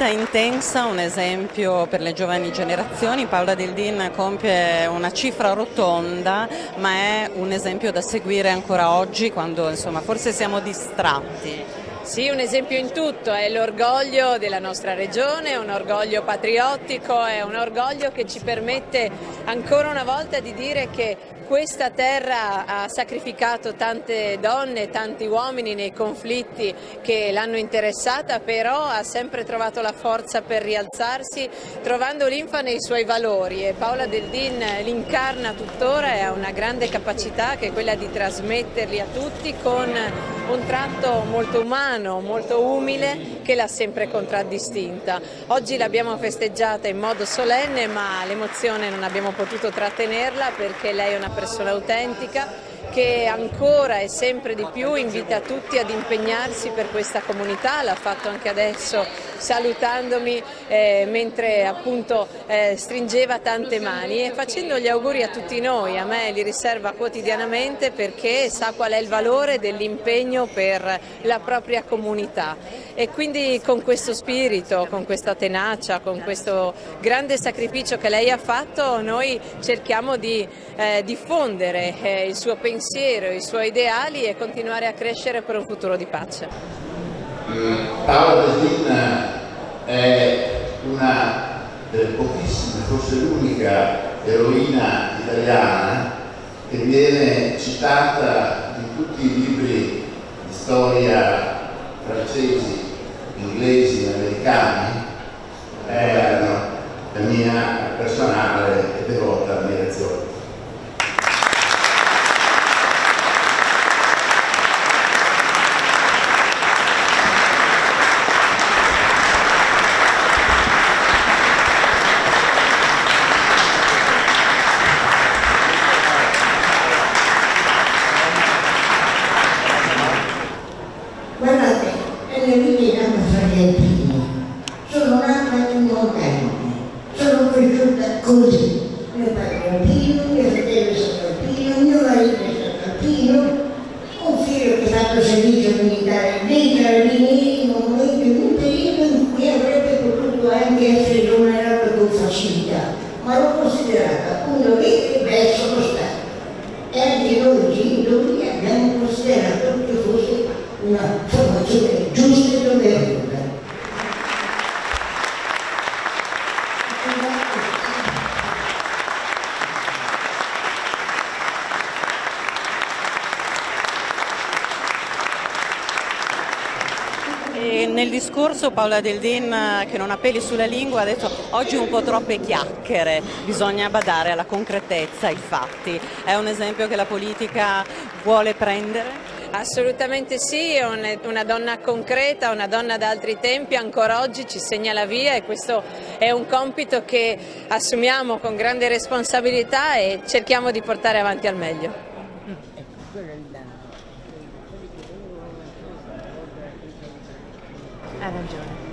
vita intensa, un esempio per le giovani generazioni. Paola Dildin compie una cifra rotonda, ma è un esempio da seguire ancora oggi, quando insomma forse siamo distratti. Sì, un esempio in tutto, è l'orgoglio della nostra regione, è un orgoglio patriottico, è un orgoglio che ci permette ancora una volta di dire che questa terra ha sacrificato tante donne, tanti uomini nei conflitti che l'hanno interessata, però ha sempre trovato la forza per rialzarsi, trovando linfa nei suoi valori, e Paola Dildin l'incarna tuttora e ha una grande capacità che è quella di trasmetterli a tutti con un tratto molto umano, molto umile, che l'ha sempre contraddistinta. Oggi l'abbiamo festeggiata in modo solenne, ma l'emozione non abbiamo potuto trattenerla, perché lei è una persona autentica che ancora e sempre di più invita tutti ad impegnarsi per questa comunità. L'ha fatto anche adesso salutandomi mentre appunto stringeva tante mani e facendo gli auguri a tutti noi. A me li riserva quotidianamente perché sa qual è il valore dell'impegno per la propria comunità, e quindi con questo spirito, con questa tenacia, con questo grande sacrificio che lei ha fatto, noi cerchiamo di diffondere il suo pensiero, i suoi ideali e continuare a crescere per un futuro di pace. Paola Dildin è una delle pochissime, forse l'unica eroina italiana che viene citata in tutti i libri di storia francesi, inglesi, americani. È la mia personale e devota ammirazione. Guardate, le vite danno Sargentini, sono nata in montagna, sono cresciuta così. Mio padre è alpino, mio fratello è stato alpino, mio marito è stato alpino, un figlio che ha fatto servizio militare dei carabinieri in un momento, in un periodo in cui avrebbe potuto anche essere esonerato con facilità, ma l'ho considerata un dovere verso lo Stato. E anche noi genitori abbiamo considerato che fosse una formazione giusta e doverosa. E nel discorso Paola Dildin, che non ha peli sulla lingua, ha detto oggi un po' troppe chiacchiere, bisogna badare alla concretezza, ai fatti. È un esempio che la politica vuole prendere? Assolutamente sì, è una donna concreta, una donna da altri tempi, ancora oggi ci segna la via, e questo è un compito che assumiamo con grande responsabilità e cerchiamo di portare avanti al meglio. Ha ragione.